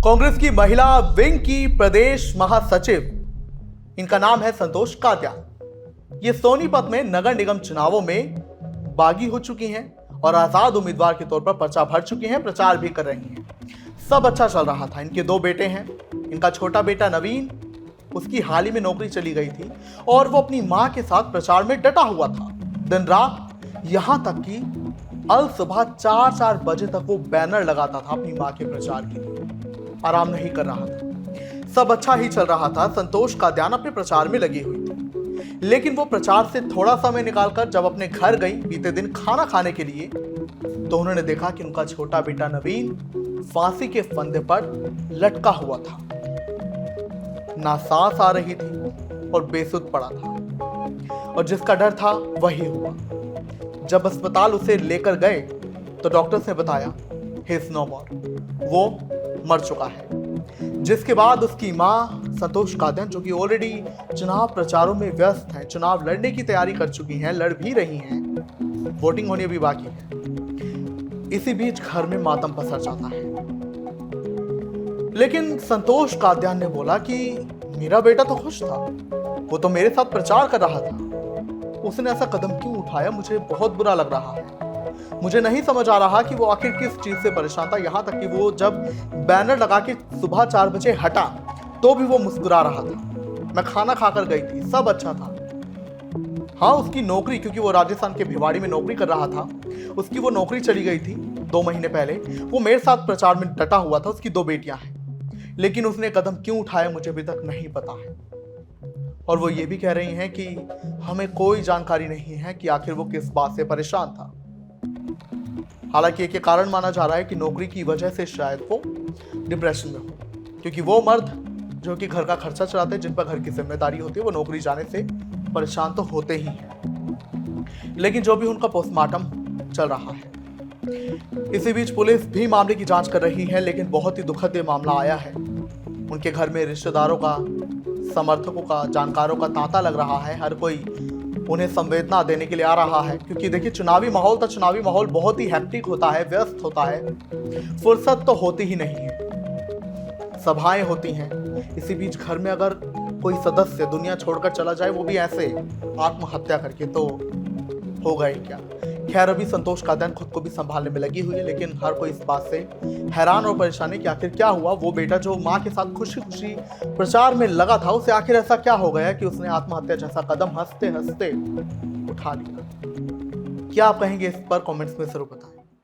कांग्रेस की महिला विंग की प्रदेश महासचिव, इनका नाम है संतोष कात्याल। ये सोनीपत में नगर निगम चुनावों में बागी हो चुकी हैं और आजाद उम्मीदवार के तौर पर पर्चा भर चुकी हैं, प्रचार भी कर रही हैं। सब अच्छा चल रहा था। इनके 2 बेटे हैं। इनका छोटा बेटा नवीन, उसकी हाल ही में नौकरी चली गई थी और वो अपनी मां के साथ प्रचार में डटा हुआ था दिन रात, यहां तक कि अल सुबह 4-4 बजे तक वो बैनर लगाता था अपनी मां के प्रचार के लिए। आराम नहीं कर रहा था। सब अच्छा ही चल रहा था। संतोष कात्याल अपने प्रचार में लगी हुई थी, लेकिन वो प्रचार से थोड़ा समय निकालकर जब अपने घर गई बीते दिन खाना खाने के लिए, तो उन्होंने देखा कि उनका छोटा बेटा नवीन फांसी के फंदे पर लटका हुआ था। ना सांस आ रही थी और बेसुध पड़ा था, और जिसका डर था वही हुआ। जब अस्पताल उसे लेकर गए तो डॉक्टर्स ने बताया ही इज नो मोर, वो मर चुका है। जिसके बाद उसकी मां संतोष कात्याल, जो कि ऑलरेडी चुनाव प्रचारों में व्यस्त हैं, चुनाव लड़ने की तैयारी कर चुकी हैं, लड़ भी रही हैं, वोटिंग होनी भी बाकी है, इसी बीच घर में मातम पसर जाता है। लेकिन संतोष कात्याल ने बोला कि मेरा बेटा तो खुश था, वो तो मेरे साथ प्रचार कर रहा था, उसने ऐसा कदम क्यों उठाया, मुझे बहुत बुरा लग रहा है। मुझे नहीं समझ आ रहा कि वो आखिर किस चीज से परेशान था। यहां तक कि वो जब बैनर लगा के सुबह 4 बजे हटा तो भी वो मुस्कुरा रहा था। मैं खाना खाकर गई थी, सब अच्छा था। हाँ, उसकी नौकरी, क्योंकि वो राजस्थान के भिवाड़ी में नौकरी कर रहा था, उसकी वो नौकरी चली गई थी 2 महीने पहले। वो मेरे साथ प्रचार में डटा हुआ था। उसकी 2 बेटियां हैं, लेकिन उसने कदम क्यों उठाया मुझे अभी तक नहीं पता है। और वो ये भी कह रही हैं कि हमें कोई जानकारी नहीं है कि आखिर वो किस बात से परेशान था। हालांकि एक कारण माना जा रहा है कि नौकरी की वजह से शायद वो डिप्रेशन में हो, क्योंकि वो मर्द जो कि घर का खर्चा चलाते हैं, जिन पर घर की जिम्मेदारी होती है, वो नौकरी जाने से परेशान तो होते ही हैं। लेकिन जो भी, उनका पोस्टमार्टम चल रहा है। इसी बीच पुलिस भी मामले की जांच कर रही है, लेकिन बहुत ही दुखद ये मामला आया है। उनके घर में रिश्तेदारों का, समर्थकों का, जानकारों का तांता लग रहा है। हर कोई उन्हें संवेदना देने के लिए आ रहा है, क्योंकि देखिए चुनावी माहौल था। चुनावी माहौल बहुत ही हेक्टिक होता है, व्यस्त होता है, फुर्सत तो होती ही नहीं है, सभाएं होती हैं। इसी बीच घर में अगर कोई सदस्य दुनिया छोड़कर चला जाए, वो भी ऐसे आत्महत्या करके, तो होगा ही क्या। खैर, अभी संतोष कात्याल खुद को भी संभालने में लगी हुई है, लेकिन हर कोई इस बात से हैरान और परेशान है कि आखिर क्या हुआ। वो बेटा जो मां के साथ खुशी खुशी प्रचार में लगा था, उसे आखिर ऐसा क्या हो गया कि उसने आत्महत्या जैसा कदम हंसते हंसते उठा लिया। क्या आप कहेंगे इस पर? कमेंट्स में जरूर बताएं।